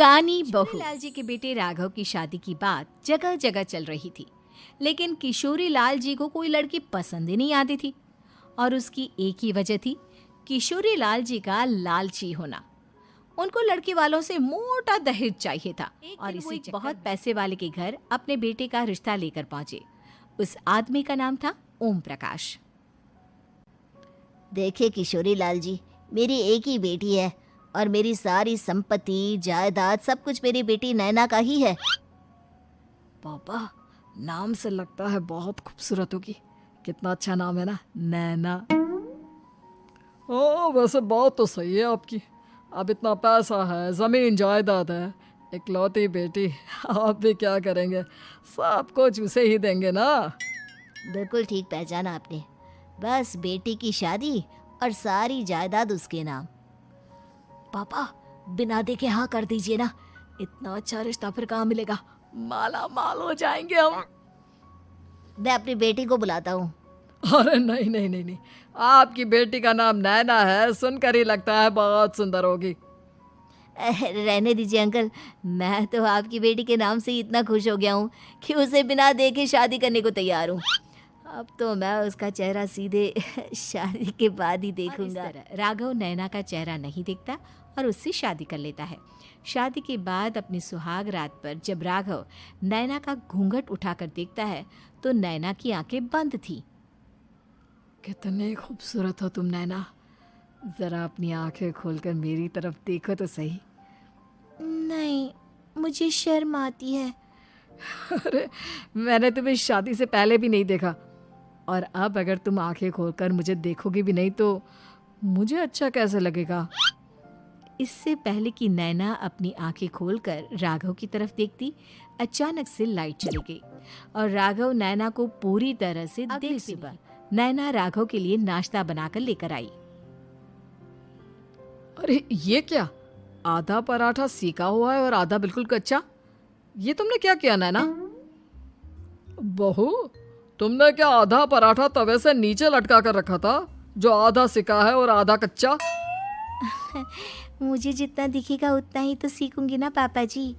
कानी बहू। लाल जी के बेटे राघव की शादी की बात जगह जगह चल रही थी, लेकिन किशोरी लाल जी को कोई लड़की पसंद ही नहीं आती थी। और उसकी एक ही वजह थी, किशोरी लाल जी का लालची होना। उनको लड़की वालों से मोटा दहेज चाहिए था और इसी बहुत पैसे वाले के घर अपने बेटे का रिश्ता लेकर पहुंचे। उस आदमी का नाम था ओम प्रकाश। देखिए किशोरी लाल जी, मेरी एक ही बेटी है और मेरी सारी संपत्ति जायदाद सब कुछ मेरी बेटी नैना का ही है। पापा, नाम से लगता है बहुत खूबसूरत होगी। कितना अच्छा नाम है ना, नैना। ओ, वैसे बात तो सही है आपकी। अब इतना पैसा है, जमीन जायदाद है, इकलौती बेटी, आप भी क्या करेंगे? सब कुछ उसे ही देंगे ना। बिल्कुल ठीक पहचाना आपने। बस बेटी की शादी और सारी जायदाद उसके नाम। पापा, बिना देखे हाँ कर दीजिए ना। इतना अच्छा रिश्ता फिर कहाँ मिलेगा? माला माल हो जाएंगे हम। मैं अपनी बेटी को बुलाता हूँ। अरे नहीं नहीं नहीं नहीं, आपकी बेटी का नाम नैना है, सुनकर ही लगता है बहुत सुंदर होगी। रहने दीजिए अंकल, मैं तो आपकी बेटी के नाम से ही इतना खुश हो गया हूँ कि उसे बिना देखे शादी करने को तैयार हूँ। अब तो मैं उसका चेहरा सीधे शादी के बाद ही देखूंगा। राघव नैना का चेहरा नहीं देखता और उससे शादी कर लेता है। शादी के बाद अपनी सुहाग रात पर जब राघव नैना का घूंघट उठाकर देखता है तो नैना की आंखें बंद थी। कितने खूबसूरत हो तुम नैना, जरा अपनी आंखें खोलकर मेरी तरफ देखो तो सही। नहीं, मुझे शर्म आती है। अरे, मैंने तुम्हें शादी से पहले भी नहीं देखा और अब अगर तुम आंखें खोलकर मुझे देखोगी भी नहीं तो मुझे अच्छा कैसे लगेगा? इससे पहले कि नैना अपनी आंखें खोलकर राघव की तरफ देखती, अचानक से लाइट चली गई और राघव नैना को पूरी तरह से देख सुबह नैना राघव के लिए नाश्ता बनाकर लेकर आई। अरे ये क्या, आधा पराठा सेका हुआ है और आधा बिल्कुल कच्चा। ये तुमने क्या किया नैना? बहू, तुमने क्या आधा पराठा तवे से नीचे लटका कर रखा था जो आधा सेका है और आधा कच्चा? मुझे जितना दिखेगा उतना ही तो सीखूंगी ना पापा जी।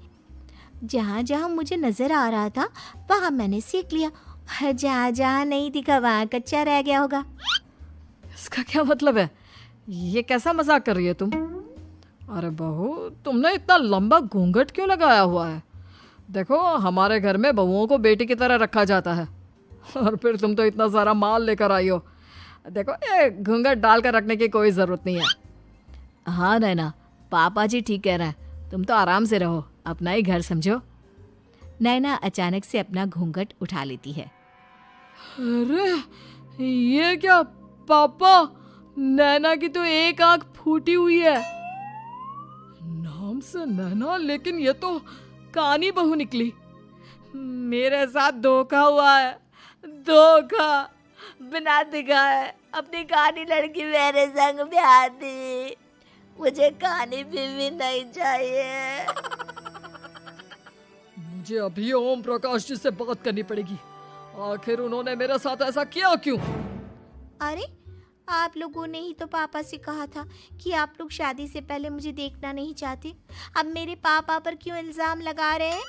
जहाँ जहाँ मुझे नजर आ रहा था वहाँ मैंने सीख लिया, जहाँ जहाँ नहीं दिखा वहाँ कच्चा रह गया होगा। इसका क्या मतलब है? ये कैसा मजाक कर रही है तुम? अरे बहू, तुमने इतना लंबा घूंघट क्यों लगाया हुआ है? देखो, हमारे घर में बहुओं को बेटी की तरह रखा जाता है और फिर तुम तो इतना सारा माल लेकर आई हो। देखो, ये घूंघट डालकर रखने की कोई ज़रूरत नहीं है। हाँ नैना, पापा जी ठीक कह रहे हैं, तुम तो आराम से रहो, अपना ही घर समझो। नैना अचानक से अपना घूंघट उठा लेती है। अरे ये क्या पापा, नैना की तो एक आंख फूटी हुई है। नाम से नैना, लेकिन ये तो कानी बहू निकली। मेरे साथ धोखा हुआ है, धोखा। बिना दिखाए अपनी कानी लड़की मेरे संग ब्याह दी। मुझे कानी बीवी नहीं चाहिए। मुझे अभी ओम प्रकाश जी से बात करनी पड़ेगी। आखिर उन्होंने मेरे साथ ऐसा किया क्यों? अरे, आप लोगों ने ही तो पापा से कहा था कि आप लोग शादी से पहले मुझे देखना नहीं चाहते। अब मेरे पापा पर क्यों इल्जाम लगा रहे हैं?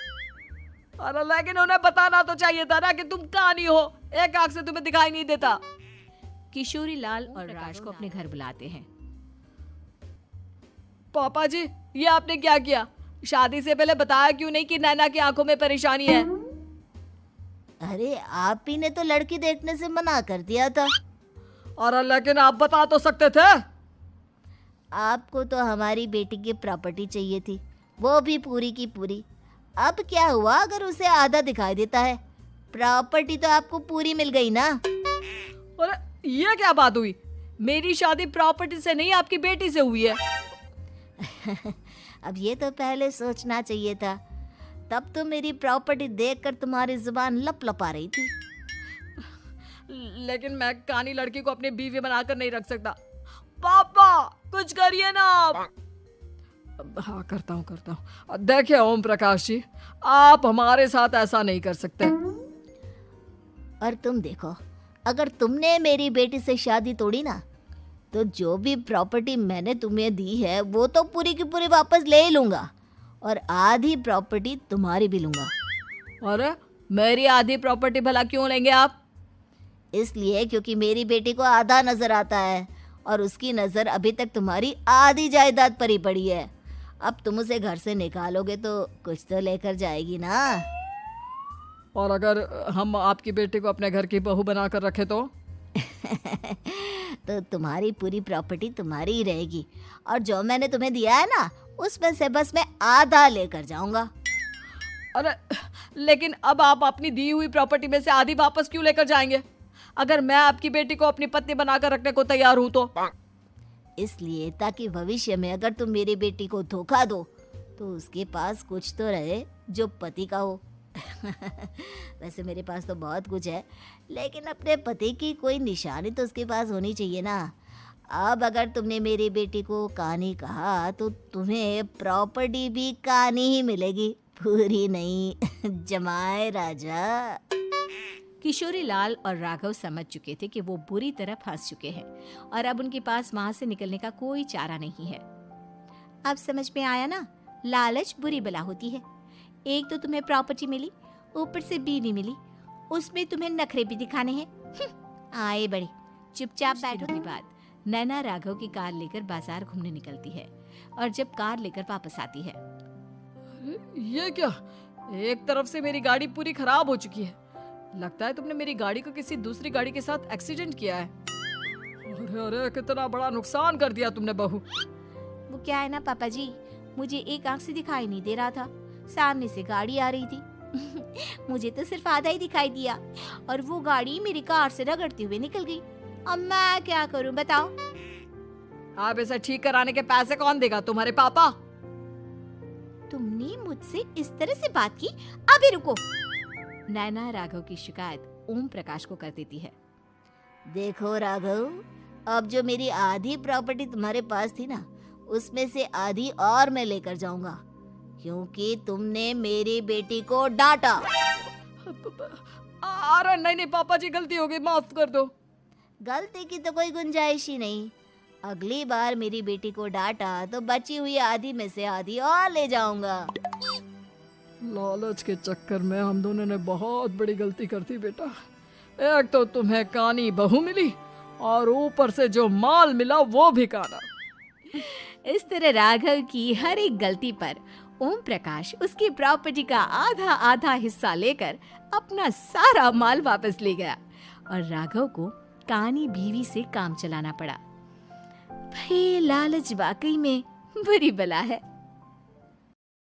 अरे लेकिन उन्हें बताना तो चाहिए था ना कि तुम कानी हो, एक आंख से तुम्हें दिखाई नहीं देता। किशोरी लाल और प्रकाश को अपने घर बुलाते हैं। पापा जी, ये आपने क्या किया? शादी से पहले बताया क्यों नहीं कि नैना की आंखों में परेशानी है? अरे, आप ही ने तो लड़की देखने से मना कर दिया था। और लेकिन आप बता तो सकते थे। आपको तो हमारी बेटी की प्रॉपर्टी चाहिए थी, वो भी पूरी की पूरी। अब क्या हुआ अगर उसे आधा दिखाई देता है? प्रॉपर्टी तो आपको पूरी मिल गई ना। अरे ये क्या बात हुई? मेरी शादी प्रॉपर्टी से नहीं, आपकी बेटी से हुई है। अब ये तो पहले सोचना चाहिए था, तब तो मेरी प्रॉपर्टी देखकर तुम्हारी जुबान लप लपा रही थी। लेकिन मैं कानी लड़की को अपनी बीवी बनाकर नहीं रख सकता। पापा, कुछ करिए ना आप। हाँ, करता हूँ। देखिए ओम प्रकाश जी, आप हमारे साथ ऐसा नहीं कर सकते। और तुम देखो, अगर तुमने मेरी बेटी से शादी तोड़ी ना, तो जो भी प्रॉपर्टी मैंने तुम्हें दी है वो तो पूरी की पूरी वापस ले ही लूंगा और आधी प्रॉपर्टी तुम्हारी भी लूंगा। अरे मेरी आधी प्रॉपर्टी भला क्यों लेंगे आप? इसलिए क्योंकि मेरी बेटी को आधा नजर आता है और उसकी नजर अभी तक तुम्हारी आधी जायदाद पर ही पड़ी है। अब तुम उसे घर से निकालोगे तो कुछ तो लेकर जाएगी ना। और अगर हम आपकी बेटी को अपने घर की बहू बना कर रखे तो? तो तुम्हारी पूरी प्रॉपर्टी तुम्हारी ही रहेगी और जो मैंने तुम्हें दिया है ना उसमें से बस मैं आधा लेकर जाऊंगा। अरे लेकिन अब आप अपनी दी हुई प्रॉपर्टी में से आधी वापस क्यों लेकर जाएंगे? अगर मैं आपकी बेटी को अपनी पत्नी बनाकर रखने को तैयार हूं तो? इसलिए ताकि भविष्य में अगर तुम मेरी बेटी को धोखा दो तो उसके पास कुछ तो रहे जो पति का हो। वैसे मेरे पास तो बहुत कुछ है, लेकिन अपने पति की कोई निशानी तो उसके पास होनी चाहिए ना। अब अगर तुमने मेरी बेटी को कानी कहा तो तुम्हें प्रॉपर्टी भी कानी ही मिलेगी, पूरी नहीं। जमाए राजा। किशोरी लाल और राघव समझ चुके थे कि वो बुरी तरह फंस चुके हैं और अब उनके पास वहां से निकलने का कोई चारा नहीं है। अब समझ में आया ना, लालच बुरी बला होती है। एक तो तुम्हें प्रॉपर्टी मिली, ऊपर से बीवी मिली, उसमें तुम्हें नखरे भी दिखाने हैं। आए बड़े, चुपचाप बैठो। के बाद नैना राघव की कार लेकर बाजार घूमने निकलती है और जब कार लेकर वापस आती है, ये क्या? एक तरफ से मेरी गाड़ी पूरी खराब हो चुकी है। लगता है तुमने मेरी गाड़ी को किसी दूसरी गाड़ी के साथ एक्सीडेंट किया है। अरे अरे कितना बड़ा नुकसान कर दिया तुमने बहू। वो क्या है ना पापा जी, मुझे एक आंख से दिखाई नहीं दे रहा था, सामने से गाड़ी आ रही थी। मुझे तो सिर्फ आधा ही दिखाई दिया और वो गाड़ी मेरी कार से रगड़ते हुए निकल गई। अब मैं क्या करूं बताओ? आप इसे ठीक कराने के पैसे कौन देगा? तुम्हारे पापा। तुमने मुझसे इस तरह से बात की? अभी रुको। नैना राघव की शिकायत ओम प्रकाश को कर देती है। देखो राघव, अब जो मेरी आधी प्रॉपर्टी तुम्हारे पास थी ना उसमें से आधी और मैं लेकर जाऊंगा, क्योंकि तुमने मेरी बेटी को डांटा। अरे नहीं पापा जी, गलती हो गई, माफ कर दो। गलती की तो कोई गुंजाइश ही नहीं। अगली बार मेरी बेटी को डांटा तो बची हुई आधी में से आधी और ले जाऊंगा। लालच के चक्कर में हम दोनों ने बहुत बड़ी गलती कर दी बेटा। एक तो तुम्हें कानी बहू मिली और ऊपर से जो माल मिला वो भी काना। इस तरह राघव की हर एक गलती पर ओम प्रकाश उसकी प्रॉपर्टी का आधा आधा हिस्सा लेकर अपना सारा माल वापस ले गया और राघव को कानी बीवी से काम चलाना पड़ा। भाई लालच वाकई में बुरी बला है।